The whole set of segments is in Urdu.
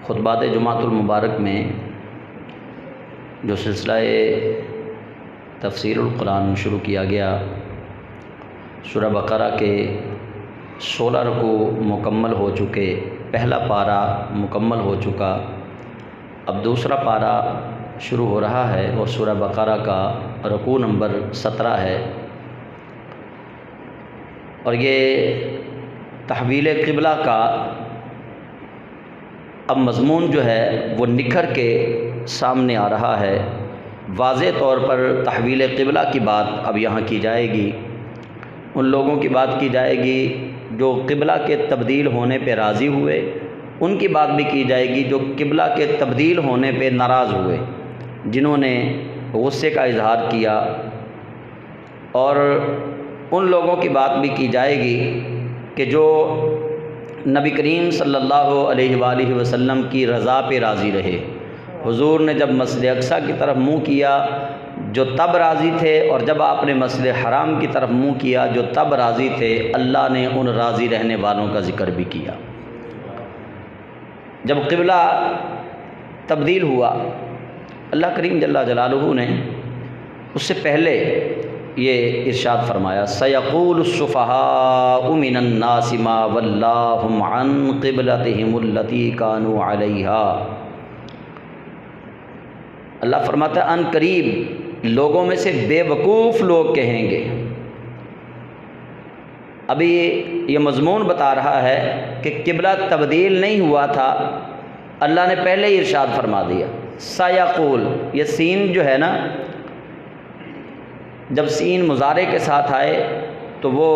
خطبات جمعۃ المبارک میں جو سلسلہ تفسیر القرآن شروع کیا گیا، سورہ بقرہ کے 16 رکوع مکمل ہو چکے، پہلا پارہ مکمل ہو چکا، اب دوسرا پارہ شروع ہو رہا ہے اور سورہ بقرہ کا رکوع نمبر 17 ہے، اور یہ تحویل قبلہ کا اب مضمون جو ہے وہ نکھر کے سامنے آ رہا ہے۔ واضح طور پر تحویل قبلہ کی بات اب یہاں کی جائے گی، ان لوگوں کی بات کی جائے گی جو قبلہ کے تبدیل ہونے پہ راضی ہوئے، ان کی بات بھی کی جائے گی جو قبلہ کے تبدیل ہونے پہ ناراض ہوئے، جنہوں نے غصے کا اظہار کیا، اور ان لوگوں کی بات بھی کی جائے گی کہ جو نبی کریم صلی اللہ علیہ وآلہ وسلم کی رضا پہ راضی رہے۔ حضور نے جب مسجد اقصیٰ کی طرف منہ کیا جو تب راضی تھے، اور جب آپ نے مسجد حرام کی طرف منہ کیا جو تب راضی تھے، اللہ نے ان راضی رہنے والوں کا ذکر بھی کیا۔ جب قبلہ تبدیل ہوا، اللہ کریم جل جلالہ نے اس سے پہلے یہ ارشاد فرمایا، سَيَقُولُ السُّفَهَاءُ مِنَ النَّاسِ مَا وَلَّاهُمْ عَنْ قِبْلَتِهِمُ الَّتِي كَانُوا عَلَيْهَا۔ اللہ فرماتا ہے ان قریب لوگوں میں سے بے وقوف لوگ کہیں گے۔ ابھی یہ مضمون بتا رہا ہے کہ قبلہ تبدیل نہیں ہوا تھا، اللہ نے پہلے ہی ارشاد فرما دیا۔ سَيَقُول، یہ سین جو ہے نا، جب سین مضارع کے ساتھ آئے تو وہ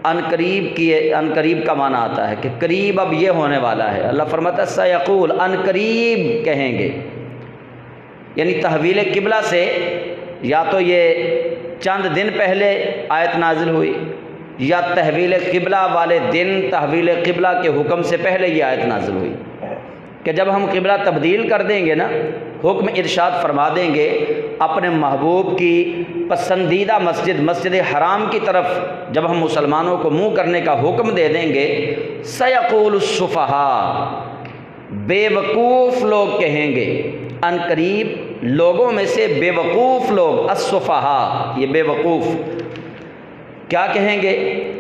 ان قریب کا معنی آتا ہے کہ قریب اب یہ ہونے والا ہے۔ اللہ فرماتا ہے سَيَقُول، ان قریب کہیں گے، یعنی تحویل قبلہ سے یا تو یہ چند دن پہلے آیت نازل ہوئی، یا تحویل قبلہ والے دن تحویل قبلہ کے حکم سے پہلے یہ آیت نازل ہوئی کہ جب ہم قبلہ تبدیل کر دیں گے نا، حکم ارشاد فرما دیں گے اپنے محبوب کی پسندیدہ مسجد حرام کی طرف جب ہم مسلمانوں کو منہ کرنے کا حکم دے دیں گے، سَيَقُولُ السُّفَهَاءُ، بے وقوف لوگ کہیں گے، ان قریب لوگوں میں سے بے وقوف لوگ، السفہاء یہ بے وقوف کیا کہیں گے،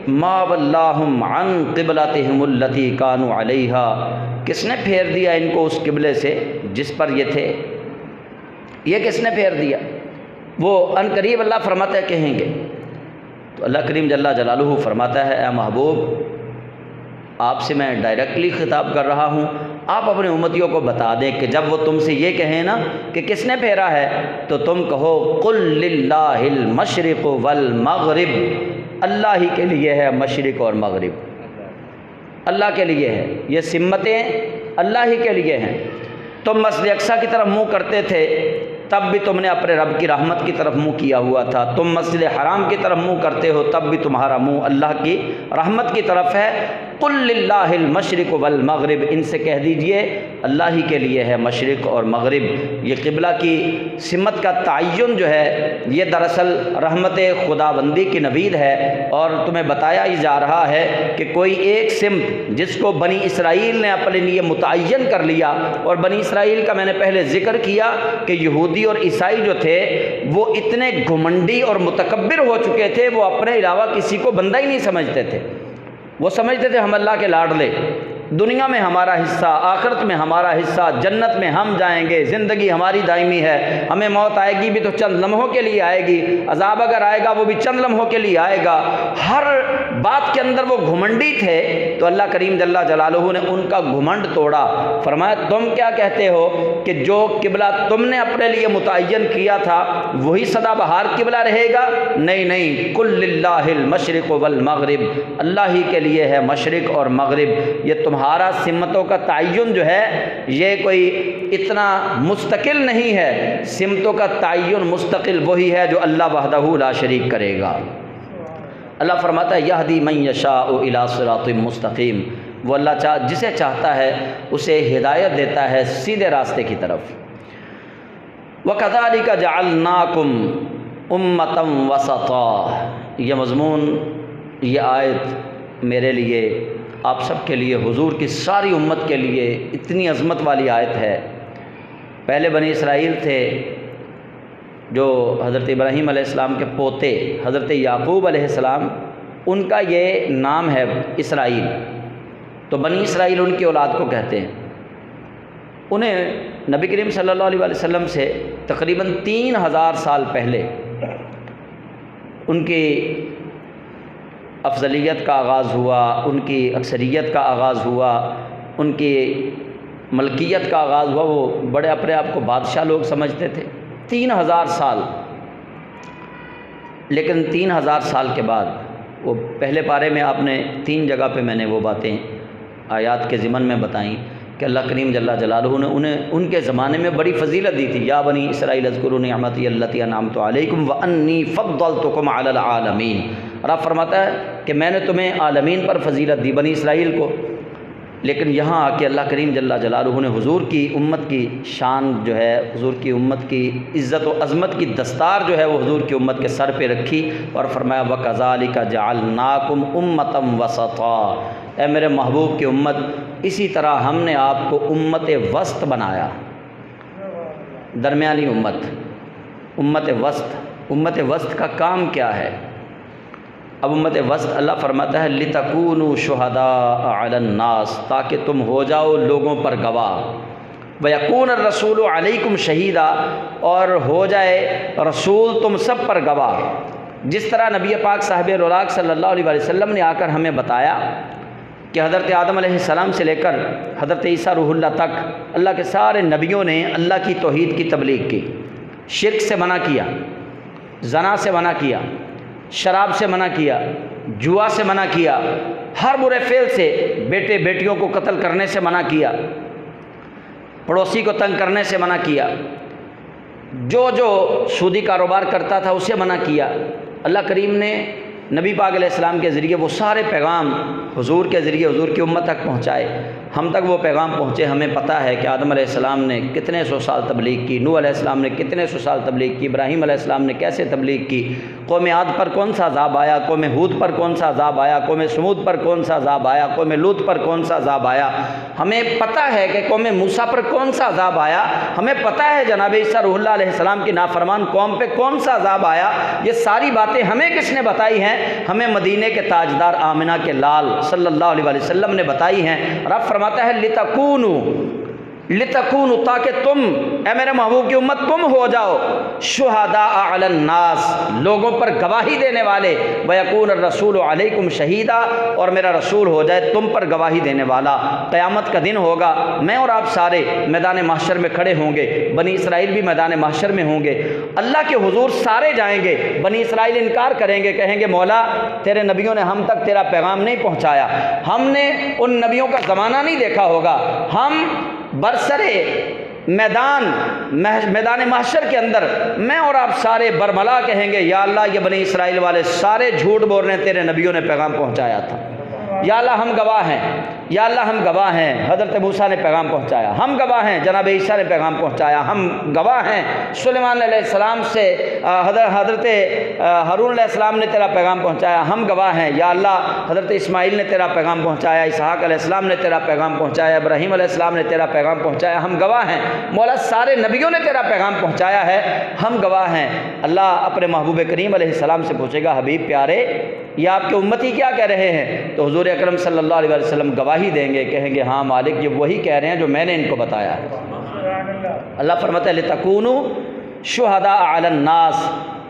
ما وَلَّاهُمْ عَنْ قِبْلَتِهِمُ الَّتِي كَانُوا عَلَيْهَا، کس نے پھیر دیا ان کو اس قبلے سے جس پر یہ تھے، یہ کس نے پھیر دیا؟ وہ ان قریب اللہ فرماتا ہے کہیں گے۔ تو اللہ کریم جل جلالہ فرماتا ہے اے محبوب، آپ سے میں ڈائریکٹلی خطاب کر رہا ہوں، آپ اپنے امتیوں کو بتا دیں کہ جب وہ تم سے یہ کہیں نا کہ کس نے پھیرا ہے، تو تم کہو قُلْ لِلَّهِ الْمَشْرِقُ وَالْمَغْرِبُ، اللہ ہی کے لیے ہے مشرق اور مغرب، اللہ کے لیے ہے، یہ سمتیں اللہ ہی کے لیے ہیں۔ تم مسجد اقصیٰ کی طرف منہ کرتے تھے تب بھی تم نے اپنے رب کی رحمت کی طرف منہ کیا ہوا تھا، تم مسجد حرام کی طرف منہ کرتے ہو تب بھی تمہارا منہ اللہ کی رحمت کی طرف ہے۔ قُلْ لِلَّهِ الْمَشْرِقُ وَالْمَغْرِبُ، ان سے کہہ دیجئے اللہ ہی کے لیے ہے مشرق اور مغرب۔ یہ قبلہ کی سمت کا تعین جو ہے یہ دراصل رحمت خداوندی کی نوید ہے، اور تمہیں بتایا ہی جا رہا ہے کہ کوئی ایک سمت جس کو بنی اسرائیل نے اپنے لیے متعین کر لیا، اور بنی اسرائیل کا میں نے پہلے ذکر کیا کہ یہودی اور عیسائی جو تھے وہ اتنے گھمنڈی اور متکبر ہو چکے تھے، وہ اپنے علاوہ کسی کو بندہ ہی نہیں سمجھتے تھے، وہ سمجھتے تھے ہم اللہ کے لاڈلے، دنیا میں ہمارا حصہ، آخرت میں ہمارا حصہ، جنت میں ہم جائیں گے، زندگی ہماری دائمی ہے، ہمیں موت آئے گی بھی تو چند لمحوں کے لیے آئے گی، عذاب اگر آئے گا وہ بھی چند لمحوں کے لیے آئے گا، ہر بات کے اندر وہ گھمنڈی تھے۔ تو اللہ کریم جل جلالہ نے ان کا گھمنڈ توڑا، فرمایا تم کیا کہتے ہو کہ جو قبلہ تم نے اپنے لیے متعین کیا تھا وہی سدا بہار قبلہ رہے گا؟ نہیں نہیں، قُلْ لِلَّهِ الْمَشْرِقُ وَالْمَغْرِبُ، اللہ ہی کے لیے ہے مشرق اور مغرب۔ یہ تمہارا سمتوں کا تعین جو ہے یہ کوئی اتنا مستقل نہیں ہے، سمتوں کا تعین مستقل وہی ہے جو اللہ وحدہ لا شریک کرے گا۔ اللہ فرماتا ہے یہدی من یشاء الی صراط مستقیم، وہ اللہ جسے چاہتا ہے اسے ہدایت دیتا ہے سیدھے راستے کی طرف۔ وَكَذَلِكَ جَعَلْنَاكُمْ أُمَّةً وَسَطًا، یہ مضمون، یہ آیت میرے لیے آپ سب کے لیے، حضور کی ساری امت کے لیے اتنی عظمت والی آیت ہے۔ پہلے بنی اسرائیل تھے جو حضرت ابراہیم علیہ السلام کے پوتے حضرت یعقوب علیہ السلام، ان کا یہ نام ہے اسرائیل، تو بنی اسرائیل ان کی اولاد کو کہتے ہیں۔ انہیں نبی کریم صلی اللہ علیہ وسلم سے تقریباً 3000 سال پہلے ان کی افضلیت کا آغاز ہوا، ان کی اکثریت کا آغاز ہوا، ان کی ملکیت کا آغاز ہوا۔ وہ بڑے اپنے آپ کو بادشاہ لوگ سمجھتے تھے۔ 3000 سال، لیکن 3000 سال کے بعد وہ پہلے پارے میں آپ نے 3 جگہ پہ میں نے وہ باتیں آیات کے ضمن میں بتائیں کہ اللہ کریم جل جلالہ نے انہیں ان کے زمانے میں بڑی فضیلت دی تھی۔ یا بنی اسرائیل اذکروا نعمتی التی انعمت علیکم وانی فضلتکم علی العالمین۔ رب فرماتا ہے کہ میں نے تمہیں عالمین پر فضیلت دی، بنی اسرائیل کو۔ لیکن یہاں آ کے اللہ کریم جل جلالہ نے حضور کی امت کی شان جو ہے، حضور کی امت کی عزت و عظمت کی دستار جو ہے وہ حضور کی امت کے سر پہ رکھی اور فرمایا وَكَذَلِكَ جَعَلْنَاكُمْ أُمَّةً وَسَطًا۔ اے میرے محبوب کی امت، اسی طرح ہم نے آپ کو امت وسط بنایا، درمیانی امت، امت وسط۔ امت وسط کا کام کیا ہے؟ اب امت وسط اللہ فرماتا ہے لِتَكُونُوا شُهَدَاءَ عَلَى النَّاسِ، تاکہ تم ہو جاؤ لوگوں پر گواہ، وَيَكُونَ الرَّسُولُ عَلَيْكُمْ شَهِيدًا، اور ہو جائے رسول تم سب پر گواہ۔ جس طرح نبی پاک صاحب رولاک صلی اللہ علیہ وسلم نے آ کر ہمیں بتایا کہ حضرت آدم علیہ السلام سے لے کر حضرت عیسیٰ روح اللہ تک اللہ کے سارے نبیوں نے اللہ کی توحید کی تبلیغ کی، شرک سے منع کیا، زنا سے منع کیا، شراب سے منع کیا، جوا سے منع کیا، ہر برے فعل سے، بیٹے بیٹیوں کو قتل کرنے سے منع کیا، پڑوسی کو تنگ کرنے سے منع کیا، جو سودی کاروبار کرتا تھا اسے منع کیا۔ اللہ کریم نے نبی پاک علیہ السلام کے ذریعے وہ سارے پیغام حضور کے ذریعے حضور کی امت تک پہنچائے۔ ہم تک وہ پیغام پہنچے۔ ہمیں پتہ ہے کہ آدم علیہ السلام نے کتنے سو سال تبلیغ کی، نوح علیہ السلام نے کتنے سو سال تبلیغ کی، ابراہیم علیہ السلام نے کیسے تبلیغ کی، قوم عاد پر کون سا عذاب آیا، قوم ہود پر کون سا عذاب آیا، قوم سمود پر کون سا عذاب آیا، قوم لوط پر کون سا عذاب آیا۔ ہمیں پتہ ہے کہ قوم موسیٰ پر کون سا عذاب آیا۔ ہمیں پتہ ہے جناب عیسیٰ روح اللہ علیہ السلام کی نافرمان قوم پہ کون سا عذاب آیا۔ یہ ساری باتیں ہمیں کس نے بتائی ہیں؟ ہمیں مدینے کے تاجدار آمنہ کے لال صلی اللہ علیہ وسلم نے بتائی ہیں۔ رب فرماتا ہے لِتَكُونُوا، تاکہ تم اے میرے محبوب کی امت تم ہو جاؤ شہداء علی الناس، لوگوں پر گواہی دینے والے، وَيَكُونَ الرَّسُولُ عَلَيْكُمْ شَهِيدًا، اور میرا رسول ہو جائے تم پر گواہی دینے والا۔ قیامت کا دن ہوگا، میں اور آپ سارے میدان محشر میں کھڑے ہوں گے، بنی اسرائیل بھی میدان محشر میں ہوں گے، اللہ کے حضور سارے جائیں گے۔ بنی اسرائیل انکار کریں گے، کہیں گے مولا تیرے نبیوں نے ہم تک تیرا پیغام نہیں پہنچایا، ہم نے ان نبیوں کا زمانہ نہیں دیکھا ہوگا، ہم برسرے میدان محشر کے اندر میں اور آپ سارے برملا کہیں گے یا اللہ یہ بنی اسرائیل والے سارے جھوٹ بول رہے ہیں، تیرے نبیوں نے پیغام پہنچایا تھا، یا اللہ ہم گواہ ہیں، یا اللہ ہم گواہ ہیں حضرت موسیٰ نے پیغام پہنچایا، ہم گواہ ہیں جناب عیسیٰ نے پیغام پہنچایا، ہم گواہ ہیں سلیمان علیہ السلام سے حضرت ہارون علیہ السلام نے تیرا پیغام پہنچایا، ہم گواہ ہیں یا اللہ حضرت اسماعیل نے تیرا پیغام پہنچایا، اسحاق علیہ السلام نے تیرا پیغام پہنچایا، ابراہیم علیہ السلام نے تیرا پیغام پہنچایا، ہم گواہ ہیں مولا سارے نبیوں نے تیرا پیغام پہنچایا ہے، ہم گواہ ہیں۔ اللہ اپنے محبوب کریم علیہ السلام سے پوچھے گا حبیب پیارے یہ آپ کے امتی کیا کہہ رہے ہیں؟ تو حضور اکرم صلی اللہ علیہ وسلم گواہی دیں گے، کہیں گے ہاں مالک یہ وہی کہہ رہے ہیں جو میں نے ان کو بتایا ہے۔ اللہ فرماتا ہے لِتَكُونُوا شُهَدَاءَ عَلَى النَّاسِ،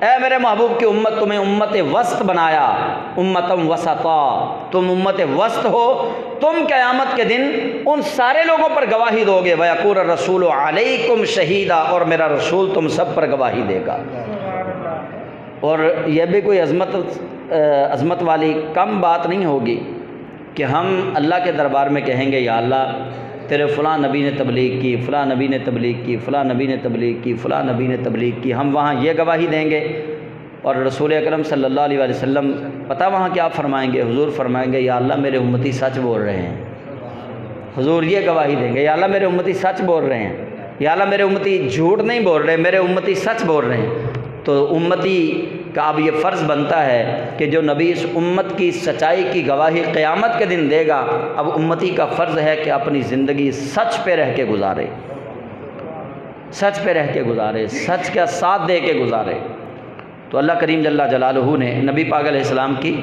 اے میرے محبوب کی امت تمہیں امت وسط بنایا، امتم وسطا، تم امت وسط ہو، تم قیامت کے دن ان سارے لوگوں پر گواہی دو گے، وَيَكُونَ الرَّسُولُ عَلَيْكُمْ شَهِيدًا، اور میرا رسول تم سب پر گواہی دے گا۔ اور یہ بھی کوئی عظمت والی کم بات نہیں ہوگی کہ ہم اللہ کے دربار میں کہیں گے یا اللہ تیرے فلاں نبی نے تبلیغ کی، فلاں نبی نے تبلیغ کی، فلاں نبی نے تبلیغ کی، فلاں نبی نے تبلیغ کی، ہم وہاں یہ گواہی دیں گے، اور رسول اکرم صلی اللہ علیہ وسلم پتہ وہاں کیا فرمائیں گے؟ حضور فرمائیں گے یا اللہ میرے امتی سچ بول رہے ہیں۔ حضور یہ گواہی دیں گے یا اللہ میرے امتی سچ بول رہے ہیں، یا اللہ میرے امتی جھوٹ نہیں بول رہے، میرے امتی سچ بول رہے ہیں۔ تو امتی کہ اب یہ فرض بنتا ہے کہ جو نبی اس امت کی سچائی کی گواہی قیامت کے دن دے گا، اب امتی کا فرض ہے کہ اپنی زندگی سچ پہ رہ کے گزارے، سچ پہ رہ کے گزارے، سچ کا ساتھ دے کے گزارے۔ تو اللہ کریم جل جلالہ نے نبی پاک علیہ السلام کی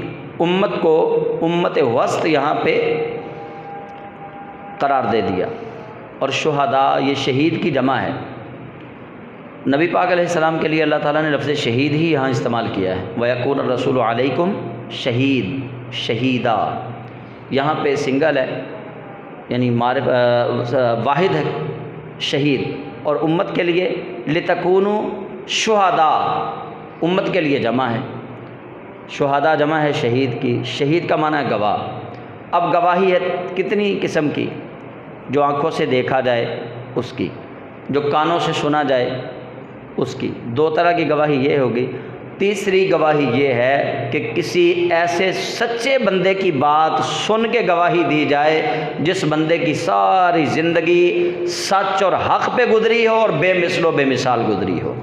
امت کو امت وسط یہاں پہ قرار دے دیا۔ اور شہداء یہ شہید کی جمع ہے۔ نبی پاک علیہ السلام کے لیے اللہ تعالیٰ نے لفظ شہید ہی یہاں استعمال کیا ہے، وَيَكُونَ الرَّسُولُ عَلَيْكُمْ شہید، شہیدہ یہاں پہ سنگل ہے، یعنی واحد ہے شہید، اور امت کے لیے لِتَكُونُوا شُهَدَاءَ امت کے لیے جمع ہے۔ شہداء جمع ہے شہید کی، شہید کا معنی ہے گواہ۔ اب گواہی ہے کتنی قسم کی؟ جو آنکھوں سے دیکھا جائے اس کی، جو کانوں سے سنا جائے اس کی، دو طرح کی گواہی یہ ہوگی۔ تیسری گواہی یہ ہے کہ کسی ایسے سچے بندے کی بات سن کے گواہی دی جائے جس بندے کی ساری زندگی سچ اور حق پہ گزری ہو اور بے مثل و بے مثال گزری ہو۔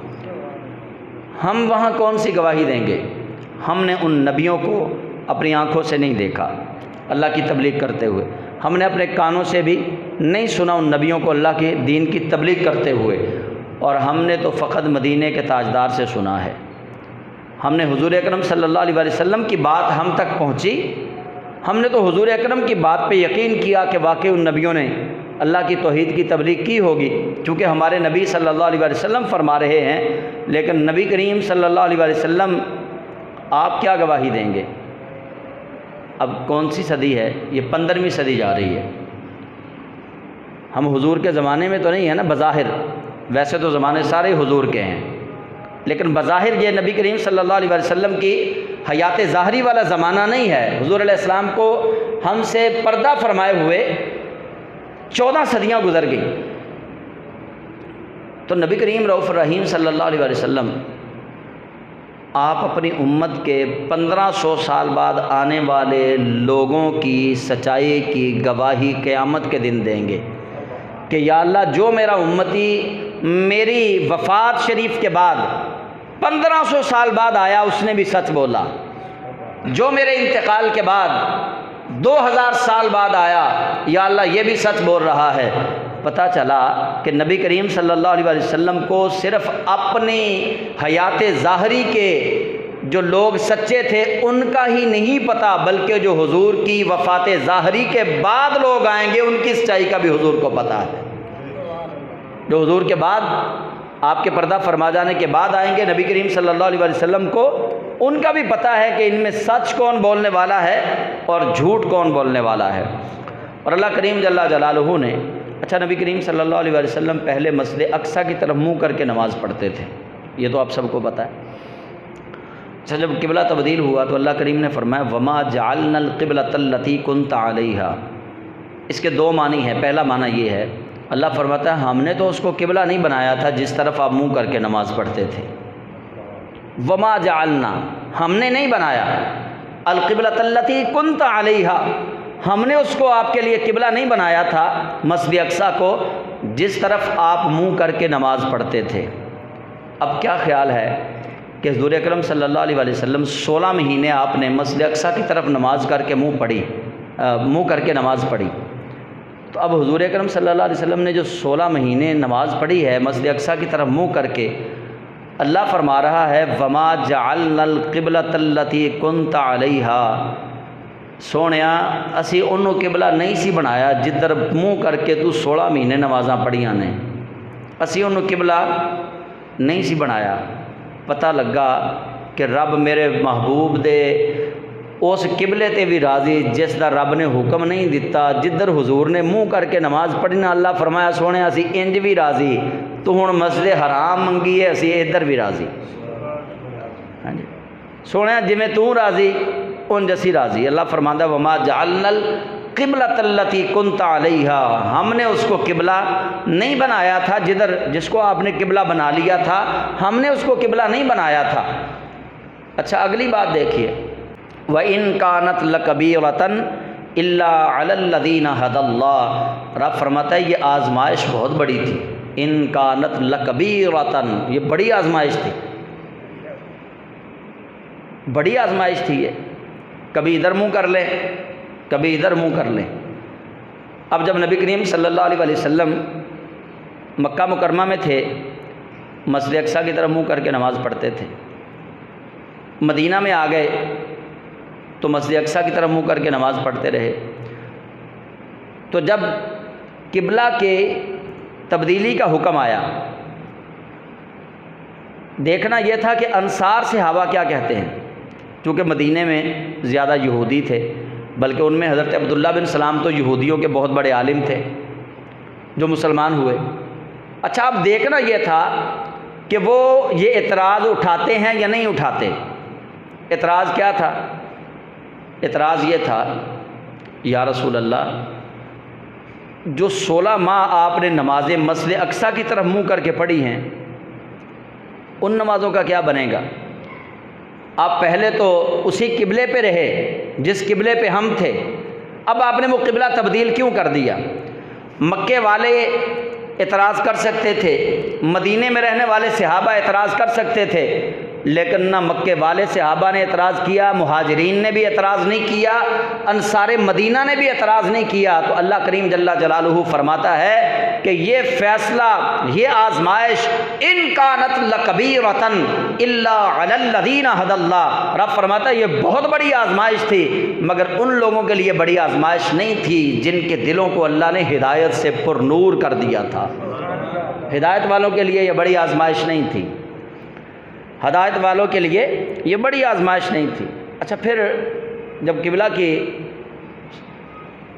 ہم وہاں کون سی گواہی دیں گے؟ ہم نے ان نبیوں کو اپنی آنکھوں سے نہیں دیکھا اللہ کی تبلیغ کرتے ہوئے، ہم نے اپنے کانوں سے بھی نہیں سنا ان نبیوں کو اللہ کے دین کی تبلیغ کرتے ہوئے، اور ہم نے تو فقط مدینے کے تاجدار سے سنا ہے۔ ہم نے حضور اکرم صلی اللہ علیہ وسلم کی بات ہم تک پہنچی، ہم نے تو حضور اکرم کی بات پہ یقین کیا کہ واقعی ان نبیوں نے اللہ کی توحید کی تبلیغ کی ہوگی، چونکہ ہمارے نبی صلی اللہ علیہ وسلم فرما رہے ہیں۔ لیکن نبی کریم صلی اللہ علیہ وسلم آپ کیا گواہی دیں گے؟ اب کون سی صدی ہے؟ یہ 15ویں صدی جا رہی ہے۔ ہم حضور کے زمانے میں تو نہیں ہے نا بظاہر، ویسے تو زمانے سارے حضور کے ہیں، لیکن بظاہر یہ نبی کریم صلی اللہ علیہ وسلم کی حیات ظاہری والا زمانہ نہیں ہے۔ حضور علیہ السلام کو ہم سے پردہ فرمائے ہوئے 14 صدیاں گزر گئی۔ تو نبی کریم رؤوف الرحیم صلی اللہ علیہ وسلم آپ اپنی امت کے 1500 سال بعد آنے والے لوگوں کی سچائی کی گواہی قیامت کے دن دیں گے کہ یا اللہ جو میرا امتی میری وفات شریف کے بعد 1500 سال بعد آیا اس نے بھی سچ بولا، جو میرے انتقال کے بعد 2000 سال بعد آیا یا اللہ یہ بھی سچ بول رہا ہے۔ پتہ چلا کہ نبی کریم صلی اللہ علیہ وسلم کو صرف اپنی حیات ظاہری کے جو لوگ سچے تھے ان کا ہی نہیں پتہ، بلکہ جو حضور کی وفات ظاہری کے بعد لوگ آئیں گے ان کی سچائی کا بھی حضور کو پتہ ہے۔ جو حضور کے بعد آپ کے پردہ فرما جانے کے بعد آئیں گے نبی کریم صلی اللہ علیہ وسلم کو ان کا بھی پتہ ہے کہ ان میں سچ کون بولنے والا ہے اور جھوٹ کون بولنے والا ہے۔ اور اللہ کریم جل جلالہ نے اچھا نبی کریم صلی اللہ علیہ وسلم پہلے مسجد اقصیٰ کی طرف منہ کر کے نماز پڑھتے تھے، یہ تو آپ سب کو پتہ ہے۔ اچھا جب قبلہ تبدیل ہوا تو اللہ کریم نے فرمایا وما جعلنا القبلۃ التی كنت علیہا۔ اس کے دو معنی ہیں۔ پہلا معنی یہ ہے اللہ فرماتا ہے ہم نے تو اس کو قبلہ نہیں بنایا تھا جس طرف آپ منہ کر کے نماز پڑھتے تھے۔ وما جعلنا ہم نے نہیں بنایا، القبلۃ التی كنت علیہا ہم نے اس کو آپ کے لیے قبلہ نہیں بنایا تھا مسجد اقصیٰ کو جس طرف آپ منہ کر کے نماز پڑھتے تھے۔ اب کیا خیال ہے کہ حضور اکرم صلی اللہ علیہ وسلم 16 مہینے آپ نے مسجد اقصیٰ کی طرف نماز کر کے منہ کر کے نماز پڑھی، تو اب حضور اکرم صلی اللہ علیہ وسلم نے جو 16 مہینے نماز پڑھی ہے مسجد اقصیٰ کی طرف منہ کر کے، اللہ فرما رہا ہے وما جعلنا القبلۃ التی كنت علیہا، سونیا اسی انہوں قبلہ نہیں سی بنایا جدھر منہ کر کے تو 16 مہینے نمازاں پڑھیاں نے، اسی انہوں قبلہ نہیں سی بنایا۔ پتہ لگا کہ رب میرے محبوب دے اس قبلے تے بھی راضی جس دا رب نے حکم نہیں دیتا، جدھر حضور نے منہ کر کے نماز پڑھنا اللہ فرمایا سونے اسی انج بھی راضی، تو ہن مسجد حرام منگی ہے اسی ادھر بھی راضی۔ ہاں جی سونے جویں تو راضی انج اسی راضی۔ اللہ فرماندا وما جعلنا القبلۃ التی كنت علیہا ہم نے اس کو قبلہ نہیں بنایا تھا جس کو آپ نے قبلہ بنا لیا تھا، ہم نے اس کو قبلہ نہیں بنایا تھا۔ اچھا اگلی بات دیکھیے وَإِن كَانَتْ لَكَبِيرَةً إِلَّا عَلَى الَّذِينَ هَدَى اللَّهُ رب فرماتا ہے یہ آزمائش بہت بڑی تھی۔ إِن كَانَتْ لَكَبِيرَةً یہ بڑی آزمائش تھی۔ بڑی آزمائش تھی یہ، کبھی ادھر منہ کر لیں کبھی ادھر منہ کر لیں۔ اب جب نبی کریم صلی اللہ علیہ وآلہ وسلم مکہ مکرمہ میں تھے، مسجد اقصیٰ کی طرف منہ کر کے نماز پڑھتے تھے۔ مدینہ میں آ گئے تو مسجد اقصیٰ کی طرف منہ کر کے نماز پڑھتے رہے۔ تو جب قبلہ کے تبدیلی کا حکم آیا، دیکھنا یہ تھا کہ انصار صحابہ کیا کہتے ہیں، چونکہ مدینے میں زیادہ یہودی تھے، بلکہ ان میں حضرت عبداللہ بن سلام تو یہودیوں کے بہت بڑے عالم تھے جو مسلمان ہوئے۔ اچھا، اب دیکھنا یہ تھا کہ وہ یہ اعتراض اٹھاتے ہیں یا نہیں اٹھاتے۔ اعتراض کیا تھا؟ اعتراض یہ تھا، یا رسول اللہ، جو 16 ماہ آپ نے نمازیں مسجد اقصیٰ کی طرف منہ کر کے پڑھی ہیں، ان نمازوں کا کیا بنے گا؟ آپ پہلے تو اسی قبلے پہ رہے جس قبلے پہ ہم تھے، اب آپ نے وہ قبلہ تبدیل کیوں کر دیا؟ مکے والے اعتراض کر سکتے تھے، مدینے میں رہنے والے صحابہ اعتراض کر سکتے تھے، لیکن نہ مکے والے صحابہ نے اعتراض کیا، مہاجرین نے بھی اعتراض نہیں کیا، انصار مدینہ نے بھی اعتراض نہیں کیا۔ تو اللہ کریم جل جلالہ فرماتا ہے کہ یہ فیصلہ، یہ آزمائش، ان کانت لکبیرۃ الا علی الذین ھدی اللہ، رب فرماتا ہے یہ بہت بڑی آزمائش تھی، مگر ان لوگوں کے لیے بڑی آزمائش نہیں تھی جن کے دلوں کو اللہ نے ہدایت سے پر نور کر دیا تھا۔ ہدایت والوں کے لیے یہ بڑی آزمائش نہیں تھی، ہدایت والوں کے لیے یہ بڑی آزمائش نہیں تھی۔ اچھا، پھر جب قبلہ کی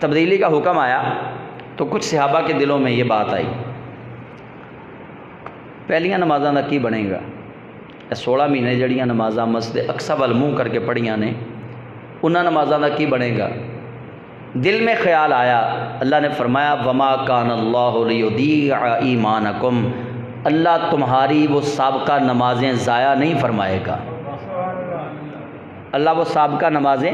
تبدیلی کا حکم آیا تو کچھ صحابہ کے دلوں میں یہ بات آئی، پہلیاں نمازاں دا کی بنے گا؟ 16 مہینے جڑیاں نمازاں مسجد اقصیٰ وال منہ کر کے پڑھیاں نے، انہاں نمازاں دا کی بنے گا؟ دل میں خیال آیا، اللہ نے فرمایا وما کان اللہ لیضیع ایمانکم، اللہ تمہاری وہ سابقہ نمازیں ضائع نہیں فرمائے گا۔ اللہ وہ سابقہ نمازیں،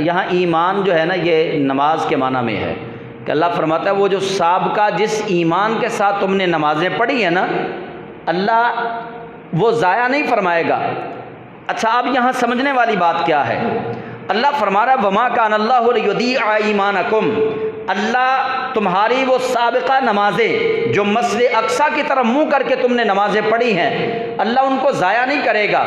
یہاں ایمان جو ہے نا یہ نماز کے معنی میں ہے کہ اللہ فرماتا ہے وہ جو سابقہ جس ایمان کے ساتھ تم نے نمازیں پڑھی ہیں نا، اللہ وہ ضائع نہیں فرمائے گا۔ اچھا، اب یہاں سمجھنے والی بات کیا ہے؟ اللہ فرما رہا ہے وما کان اللہ لیضیع ایمانکم، اللہ تمہاری وہ سابقہ نمازیں جو مسجد اقصیٰ کی طرف منہ کر کے تم نے نمازیں پڑھی ہیں، اللہ ان کو ضائع نہیں کرے گا۔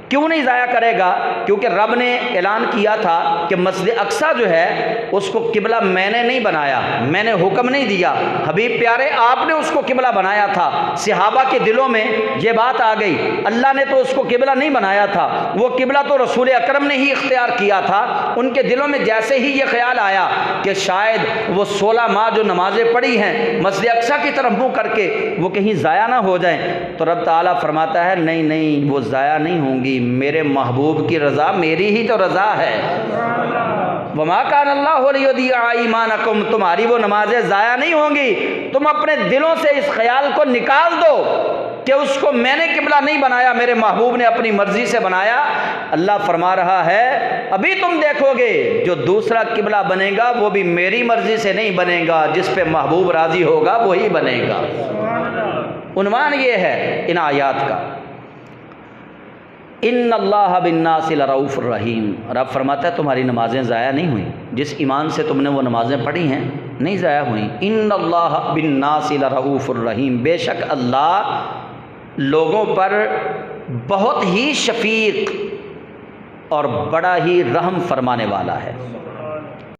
کیوں نہیں ضائع کرے گا؟ کیونکہ رب نے اعلان کیا تھا کہ مسجد اقصیٰ جو ہے اس کو قبلہ میں نے نہیں بنایا، میں نے حکم نہیں دیا، حبیب پیارے آپ نے اس کو قبلہ بنایا تھا۔ صحابہ کے دلوں میں یہ بات آ گئی، اللہ نے تو اس کو قبلہ نہیں بنایا تھا، وہ قبلہ تو رسول اکرم نے ہی اختیار کیا تھا۔ ان کے دلوں میں جیسے ہی یہ خیال آیا کہ شاید وہ 16 ماہ جو نمازیں پڑھی ہیں مسجد اقصیٰ کی طرف منہ کر کے وہ کہیں ضائع نہ ہو جائیں، تو رب تعالیٰ فرماتا ہے نہیں نہیں، وہ ضائع نہیں ہوں گی، میرے محبوب کی رضا میری ہی تو رضا ہے۔ وما کان اللہ لیضیع ایمانکم، تمہاری وہ نمازیں ضائع نہیں ہوں گی۔ تم اپنے دلوں سے اس خیال کو نکال دو کہ اس کو میں نے قبلہ نہیں بنایا، میرے محبوب نے اپنی مرضی سے بنایا۔ اللہ فرما رہا ہے ابھی تم دیکھو گے جو دوسرا قبلہ بنے گا وہ بھی میری مرضی سے نہیں بنے گا، جس پہ محبوب راضی ہوگا وہی بنے گا۔ عنوان یہ ہے ان آیات کا، ان اللہ بالناس لرؤوف الرحیم۔ رب فرماتا ہے تمہاری نمازیں ضائع نہیں ہوئیں، جس ایمان سے تم نے وہ نمازیں پڑھی ہیں نہیں ضائع ہوئیں۔ ان اللہ بالناس لرؤوف الرحیم، بے شک اللہ لوگوں پر بہت ہی شفیق اور بڑا ہی رحم فرمانے والا ہے۔